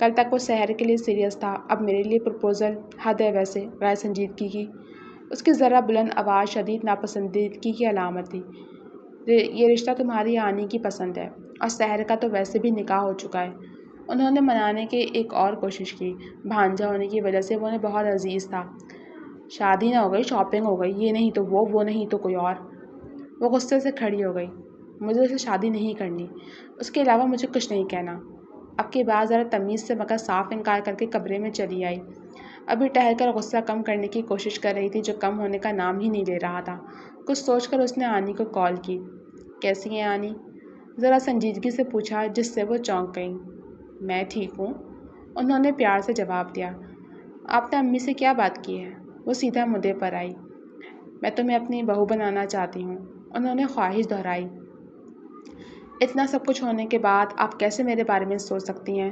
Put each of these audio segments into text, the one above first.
کل تک وہ سحر کے لیے سیریس تھا، اب میرے لیے پرپوزل حد ہے ویسے غیر سنجیدگی کی۔ اس کی ذرا بلند آواز شدید ناپسندیدگی کی علامت تھی۔ یہ رشتہ تمہاری آنی کی پسند ہے، اور سحر کا تو ویسے بھی نکاح ہو چکا ہے۔ انہوں نے منانے کی ایک اور کوشش کی، بھانجا ہونے کی وجہ سے وہ انہیں بہت عزیز تھا۔ شادی نہ ہو گئی، شاپنگ ہو گئی، یہ نہیں تو وہ نہیں تو کوئی اور۔ وہ غصے سے کھڑی ہو گئی۔ مجھے اسے شادی نہیں کرنی، اس کے علاوہ مجھے کچھ نہیں کہنا۔ اب کی بات ذرا تمیز سے مگر صاف انکار کر کے کمرے میں چلی آئی۔ ابھی ٹہل کر غصہ کم کرنے کی کوشش کر رہی تھی جو کم ہونے کا نام ہی نہیں لے رہا تھا۔ کچھ سوچ کر اس نے آنی کو کال کی۔ کیسی ہیں آنی؟ ذرا سنجیدگی سے پوچھا جس سے وہ چونک گئیں۔ میں ٹھیک ہوں، انہوں نے پیار سے جواب دیا۔ آپ نے امی سے کیا بات کی ہے؟ وہ سیدھا مدعے پر آئی۔ میں تمہیں اپنی بہو بنانا چاہتی ہوں، انہوں نے خواہش دہرائی۔ اتنا سب کچھ ہونے کے بعد آپ کیسے میرے بارے میں سوچ سکتی ہیں؟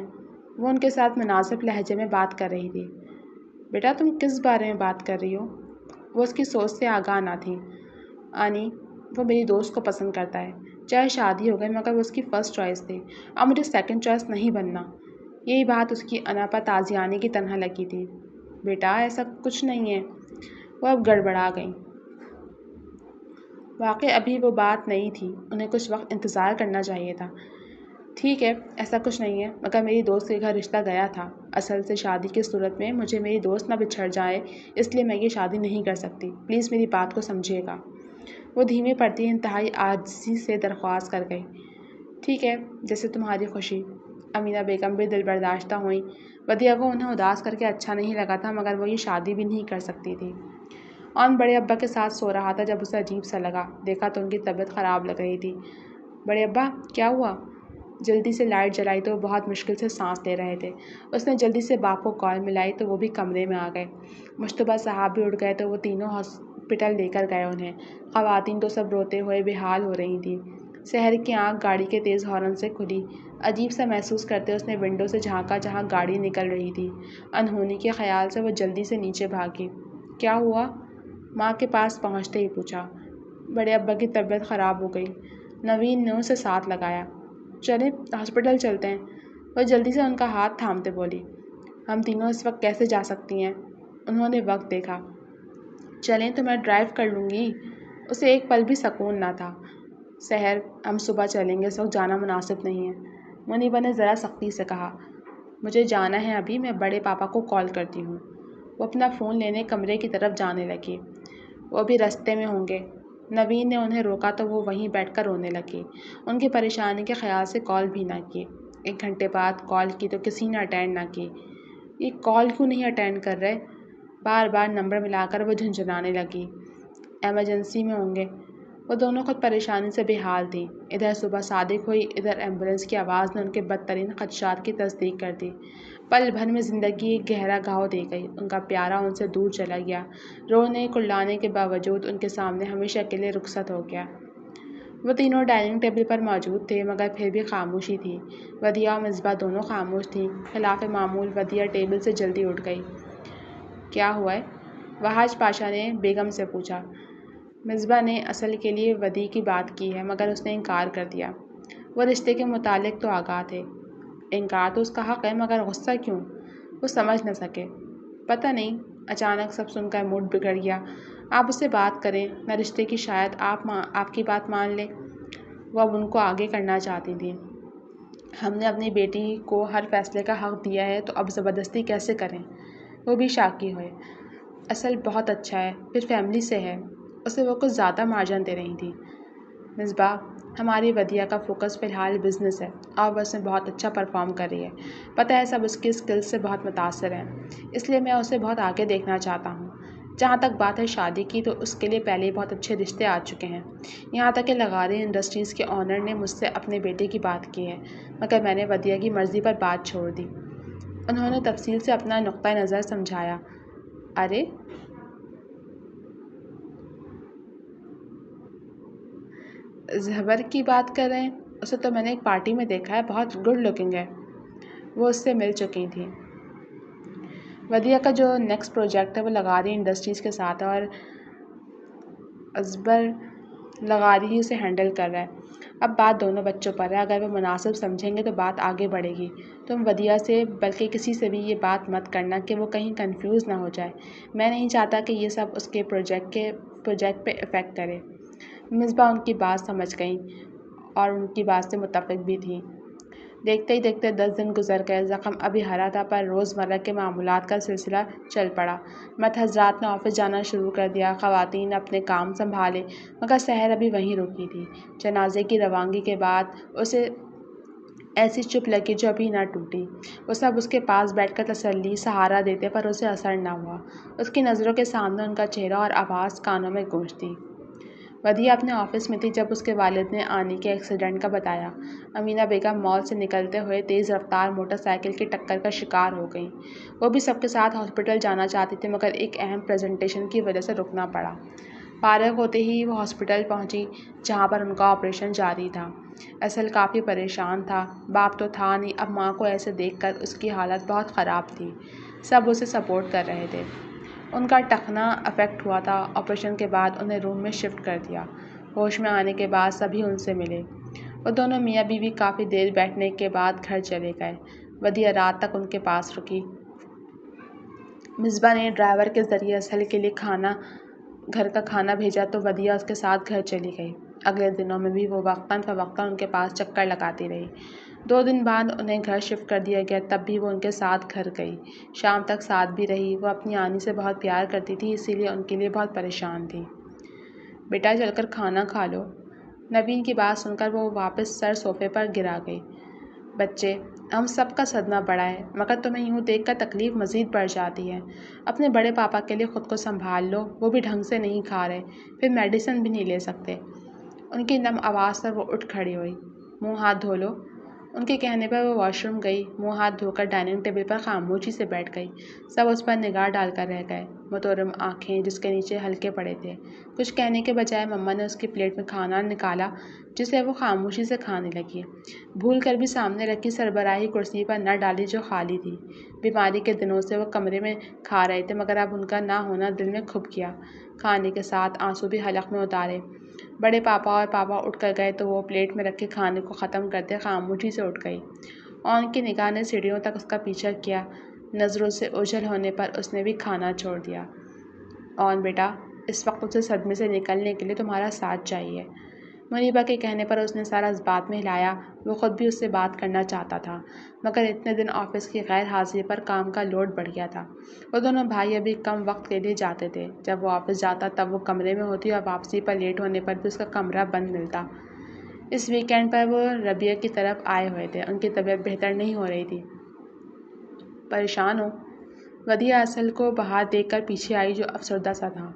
وہ ان کے ساتھ مناسب لہجے میں بات کر رہی تھی۔ بیٹا تم کس بارے میں بات کر رہی ہو؟ وہ اس کی سوچ سے آگاہ نہ تھی۔ آنی، وہ میری دوست کو پسند کرتا ہے، چاہے شادی ہو گئی مگر وہ اس کی فرسٹ چوائس تھی، اور مجھے سیکنڈ چوائس نہیں بننا۔ یہی بات اس کی انا پر تازیانے کی طرح لگی تھی۔ بیٹا ایسا کچھ نہیں ہے۔ وہ اب گڑبڑا گئیں۔ واقعی ابھی وہ بات نہیں تھی، انہیں کچھ وقت انتظار کرنا چاہیے تھا۔ ٹھیک ہے، ایسا کچھ نہیں ہے، مگر میری دوست کے گھر رشتہ گیا تھا۔ اصل سے شادی کی صورت میں مجھے میری دوست نہ بچھڑ جائے، اس لیے میں یہ شادی نہیں کر سکتی۔ پلیز میری بات کو سمجھیے گا۔ وہ دھیمی پڑتی انتہائی عاجزی سے درخواست کر گئی۔ ٹھیک ہے، جیسے تمہاری خوشی۔ امینا بیگم بھی دل برداشتہ ہوئیں۔ ودیعہ کو انہیں اداس کر کے اچھا نہیں لگا تھا مگر وہ یہ شادی بھی نہیں کر سکتی تھی۔ آن بڑے ابا کے ساتھ سو رہا تھا جب اسے عجیب سا لگا، دیکھا تو ان کی طبیعت خراب لگ رہی تھی۔ بڑے ابا کیا ہوا؟ جلدی سے لائٹ جلائی تو وہ بہت مشکل سے سانس لے رہے تھے۔ اس نے جلدی سے باپ کو کال ملائی تو وہ بھی کمرے میں آ گئے۔ مشتبہ صاحب بھی اٹھ گئے تو وہ تینوں ہاسپٹل لے کر گئے انہیں۔ خواتین تو سب روتے ہوئے بے حال ہو رہی تھیں۔ سحر کی آنکھ گاڑی کے تیز ہارن سے کھلی۔ عجیب سا محسوس کرتے اس نے ونڈو سے جھانکا جہاں گاڑی نکل رہی تھی۔ انہونی کے خیال سے وہ جلدی سے نیچے بھاگی۔ کیا ہوا؟ ماں کے پاس پہنچتے ہی پوچھا۔ بڑے ابا کی طبیعت خراب ہو گئی، نوین نے اسے ساتھ لگایا۔ چلیں ہاسپٹل چلتے ہیں، وہ جلدی سے ان کا ہاتھ تھامتے بولی۔ ہم تینوں اس وقت کیسے جا سکتی ہیں؟ انہوں نے وقت دیکھا۔ چلیں تو میں ڈرائیو کر لوں گی۔ اسے ایک پل بھی سکون نہ تھا۔ سحر ہم صبح چلیں گے، اس وقت جانا مناسب نہیں ہے، منیبا نے ذرا سختی سے کہا۔ مجھے جانا ہے ابھی، میں بڑے پاپا کو کال کرتی ہوں۔ وہ اپنا فون لینے کمرے کی طرف جانے لگی۔ وہ بھی رستے میں ہوں گے۔ نوین نے انہیں روکا تو وہ وہیں بیٹھ کر رونے لگی۔ ان کی پریشانی کے خیال سے کال بھی نہ کی۔ 1 گھنٹے بعد کال کی تو کسی نے اٹینڈ نہ کی۔ یہ کال کیوں نہیں اٹینڈ کر رہے؟ بار بار نمبر ملا کر وہ جھنجھلانے لگی۔ ایمرجنسی میں ہوں گے۔ وہ دونوں خود پریشانی سے بے حال تھیں۔ ادھر صبح صادق ہوئی، ادھر ایمبولینس کی آواز نے ان کے بدترین خدشات کی تصدیق کر دی۔ پل بھر میں زندگی ایک گہرا گھاؤ دے گئی۔ ان کا پیارا ان سے دور چلا گیا، رونے کڑلانے کے باوجود ان کے سامنے ہمیشہ کے لیے رخصت ہو گیا۔ وہ تینوں ڈائننگ ٹیبل پر موجود تھے مگر پھر بھی خاموشی تھی۔ ودیعہ اور مصباح دونوں خاموش تھیں۔ خلاف معمول ودیعہ ٹیبل سے جلدی اٹھ گئی۔ کیا ہوا ہے؟ وحاج پاشا نے بیگم سے پوچھا۔ مصباح نے اصل کے لیے ودیع کی بات کی ہے مگر اس نے انکار کر دیا۔ وہ رشتے کے متعلق تو آگاہ تھے۔ انکار تو اس کا حق ہے مگر غصہ کیوں؟ وہ سمجھ نہ سکے۔ پتہ نہیں، اچانک سب سن کر موڈ بگڑ گیا۔ آپ اس سے بات کریں نہ رشتے کی، شاید آپ کی بات مان لے۔ وہ اب ان کو آگے کرنا چاہتی تھیں۔ ہم نے اپنی بیٹی کو ہر فیصلے کا حق دیا ہے تو اب زبردستی کیسے کریں؟ وہ بھی شاکی ہوئے۔ اصل بہت اچھا ہے، پھر فیملی سے ہے۔ اسے وہ کچھ زیادہ مارجن دے رہی تھیں۔ مصباح، ہماری ودیعہ کا فوکس فی الحال بزنس ہے اور وہ اس میں بہت اچھا پرفارم کر رہی ہے۔ پتہ ہے سب اس کی اسکلز سے بہت متاثر ہیں، اس لیے میں اسے بہت آگے دیکھنا چاہتا ہوں۔ جہاں تک بات ہے شادی کی تو اس کے لیے پہلے ہی بہت اچھے رشتے آ چکے ہیں۔ یہاں تک کہ لغاری انڈسٹریز کے آنر نے مجھ سے اپنے بیٹے کی بات کی ہے مگر میں نے ودیعہ کی مرضی پر بات چھوڑ دی۔ انہوں نے تفصیل سے اپنا نقطہ نظر سمجھایا۔ ارے زہبر کی بات کر رہے ہیں؟ اسے تو میں نے ایک پارٹی میں دیکھا ہے، بہت گڈ لکنگ ہے۔ وہ اس سے مل چکی تھیں۔ ودیعہ کا جو نیکسٹ پروجیکٹ ہے وہ لغاری انڈسٹریز کے ساتھ ہے اور ازبر لغاری ہی اسے ہینڈل کر رہا ہے۔ اب بات دونوں بچوں پر ہے، اگر وہ مناسب سمجھیں گے تو بات آگے بڑھے گی۔ تم ودیع سے بلکہ کسی سے بھی یہ بات مت کرنا کہ وہ کہیں کنفیوز نہ ہو جائے۔ میں نہیں چاہتا کہ یہ سب اس کے پروجیکٹ پہ افیکٹ کرے۔ مصباح ان کی بات سمجھ گئیں اور ان کی بات سے متفق بھی تھیں۔ دیکھتے ہی دیکھتے 10 دن گزر گئے۔ زخم ابھی ہرا تھا پر روزمرہ کے معمولات کا سلسلہ چل پڑا۔ مرد حضرات نے آفس جانا شروع کر دیا، خواتین نے اپنے کام سنبھالے، مگر سحر ابھی وہیں رکی تھی۔ جنازے کی روانگی کے بعد اسے ایسی چپ لگی جو ابھی نہ ٹوٹی۔ وہ سب اس کے پاس بیٹھ کر تسلی، سہارا دیتے پر اسے اثر نہ ہوا۔ اس کی نظروں کے سامنے ان کا چہرہ اور آواز کانوں میں گونجتی۔ ودیع اپنے آفس میں تھی جب اس کے والد نے آنی کے ایکسیڈنٹ کا بتایا۔ امینہ بیگم مال سے نکلتے ہوئے تیز رفتار موٹر سائیکل کی ٹکر کا شکار ہو گئیں۔ وہ بھی سب کے ساتھ ہاسپٹل جانا چاہتی تھی مگر ایک اہم پریزنٹیشن کی وجہ سے رکنا پڑا۔ فارغ ہوتے ہی وہ ہاسپٹل پہنچی جہاں پر ان کا آپریشن جاری تھا۔ اصل کافی پریشان تھا۔ باپ تو تھا نہیں، اب ماں کو ایسے دیکھ کر اس کی حالت بہت خراب تھی۔ سب اسے سپورٹ کر رہے تھے۔ ان کا ٹخنہ افیکٹ ہوا تھا۔ آپریشن کے بعد انہیں روم میں شفٹ کر دیا۔ ہوش میں آنے کے بعد سبھی ان سے ملے۔ وہ دونوں میاں بیوی کافی دیر بیٹھنے کے بعد گھر چلے گئے۔ ودیع رات تک ان کے پاس رکی۔ مصباح نے ڈرائیور کے ذریعے اسہل کے لیے گھر کا کھانا بھیجا تو ودیع اس کے ساتھ گھر چلی گئی۔ اگلے دنوں میں بھی وہ وقتاً فوقتاً ان کے پاس چکر لگاتی رہی۔ 2 دن بعد انہیں گھر شفٹ کر دیا گیا، تب بھی وہ ان کے ساتھ گھر گئی۔ شام تک ساتھ بھی رہی۔ وہ اپنی آنی سے بہت پیار کرتی تھی، اسی لیے ان کے لیے بہت پریشان تھی۔ بیٹا چل کر کھانا کھا لو۔ نوین کی بات سن کر وہ واپس سر صوفے پر گرا گئی۔ بچے، ہم سب کا صدمہ بڑا ہے، مگر تمہیں یوں دیکھ کر تکلیف مزید بڑھ جاتی ہے۔ اپنے بڑے پاپا کے لیے خود کو سنبھال لو، وہ بھی ڈھنگ سے نہیں کھا رہے، پھر میڈیسن بھی نہیں لے سکتے۔ ان کی نم آواز پر وہ اٹھ کھڑی ہوئی۔ منہ ہاتھ دھو لو۔ ان کے کہنے پر وہ واش روم گئی۔ منہ ہاتھ دھو کر ڈائننگ ٹیبل پر خاموشی سے بیٹھ گئی۔ سب اس پر نگاہ ڈال کر رہ گئے۔ متورم آنکھیں جس کے نیچے حلقے پڑے تھے۔ کچھ کہنے کے بجائے مما نے اس کی پلیٹ میں کھانا نکالا جسے وہ خاموشی سے کھانے لگی۔ بھول کر بھی سامنے رکھی سربراہی کرسی پر نہ ڈالی جو خالی تھی۔ بیماری کے دنوں سے وہ کمرے میں کھا رہے تھے مگر اب ان کا نہ ہونا دل میں کھپ گیا۔ کھانے کے ساتھ آنسو بھی حلق میں اتارے۔ بڑے پاپا اور پاپا اٹھ کر گئے تو وہ پلیٹ میں رکھے کھانے کو ختم کرتے خاموشی سے اٹھ گئی۔ ان کی نگاہ نے سیڑھیوں تک اس کا پیچھا کیا۔ نظروں سے اوجھل ہونے پر اس نے بھی کھانا چھوڑ دیا۔ اون بیٹا، اس وقت اسے صدمے سے نکلنے کے لیے تمہارا ساتھ چاہیے۔ منیبا کے کہنے پر اس نے سر اس بات میں ہلایا۔ وہ خود بھی اس سے بات کرنا چاہتا تھا مگر اتنے دن آفس کی غیر حاضری پر کام کا لوڈ بڑھ گیا تھا۔ وہ دونوں بھائی ابھی کم وقت کے لیے جاتے تھے۔ جب وہ آفس جاتا تب وہ کمرے میں ہوتی اور واپسی پر لیٹ ہونے پر بھی اس کا کمرہ بند ملتا۔ اس ویکینڈ پر وہ ربیہ کی طرف آئے ہوئے تھے۔ ان کی طبیعت بہتر نہیں ہو رہی تھی۔ پریشان ہو؟ ودیع اسہل کو باہر دیکھ کر پیچھے آئی جو افسردہ سا تھا۔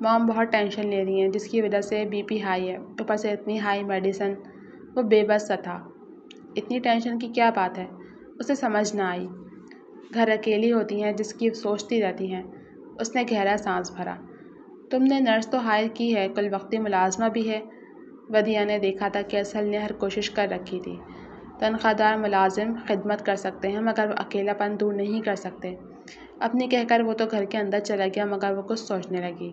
مام بہت ٹینشن لے رہی ہیں جس کی وجہ سے بی پی ہائی ہے، اوپر سے اتنی ہائی میڈیسن۔ وہ بے بس سا تھا۔ اتنی ٹینشن کی کیا بات ہے؟ اسے سمجھ نہ آئی۔ گھر اکیلی ہوتی ہیں جس کی سوچتی رہتی ہیں۔ اس نے گہرا سانس بھرا۔ تم نے نرس تو ہائر کی ہے، کل وقتی ملازمہ بھی ہے۔ ودیع نے دیکھا تھا کہ اسہل نے ہر کوشش کر رکھی تھی۔ تنخواہ دار ملازم خدمت کر سکتے ہیں مگر وہ اکیلا پن دور نہیں کر سکتے۔ اپنی کہہ کر وہ تو گھر کے اندر چلا گیا مگر وہ کچھ سوچنے لگی۔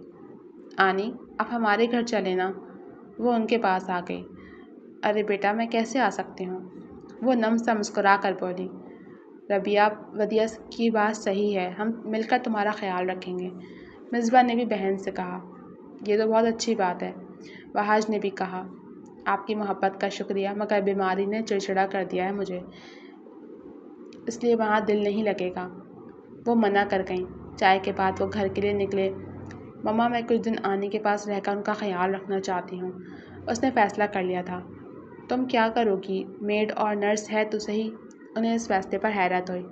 آنی، اب ہمارے گھر چلے نا۔ وہ ان کے پاس آ گئی۔ ارے بیٹا، میں کیسے آ سکتی ہوں؟ وہ نم سا مسکرا کر بولی۔ ربیہ، ودیع کی بات صحیح ہے، ہم مل کر تمہارا خیال رکھیں گے۔ مصباح نے بھی بہن سے کہا۔ یہ تو بہت اچھی بات ہے۔ وحاج نے بھی کہا۔ آپ کی محبت کا شکریہ مگر بیماری نے چڑچڑا کر دیا ہے مجھے، اس لیے وہاں دل نہیں لگے گا۔ وہ منع کر گئیں۔ چائے کے بعد وہ گھر کے لیے نکلے۔ مما، میں کچھ دن آنی کے پاس رہ کر ان کا خیال رکھنا چاہتی ہوں۔ اس نے فیصلہ کر لیا تھا۔ تم کیا کرو گی؟ میڈ اور نرس ہے تو صحیح۔ انہیں اس فیصلے پر حیرت ہوئی۔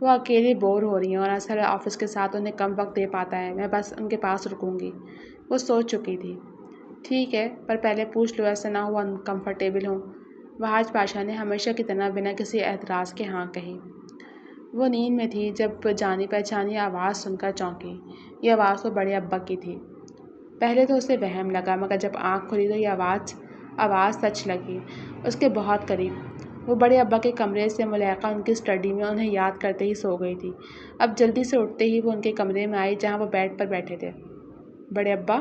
وہ اکیلی بور ہو رہی ہیں اور اصل آفس کے ساتھ انہیں کم وقت دے پاتا ہے، میں بس ان کے پاس رکوں گی۔ وہ سوچ چکی تھی۔ ٹھیک ہے، پر پہلے پوچھ لو، ایسا نہ ہو انکمفرٹیبل ہوں۔ وحاج پاشا نے ہمیشہ کی طرح بنا کسی اعتراض کے ہاں کہی۔ وہ نیند میں تھی جب جانی پہچانی آواز سن کر چونکی۔ یہ آواز تو بڑے ابا کی تھی۔ پہلے تو اسے وہم لگا مگر جب آنکھ کھلی تو یہ آواز سچ لگی، اس کے بہت قریب۔ وہ بڑے ابا کے کمرے سے ملحقہ ان کی اسٹڈی میں انہیں یاد کرتے ہی سو گئی تھی۔ اب جلدی سے اٹھتے ہی وہ ان کے کمرے میں آئی جہاں وہ بیڈ پر بیٹھے تھے۔ بڑے ابا؟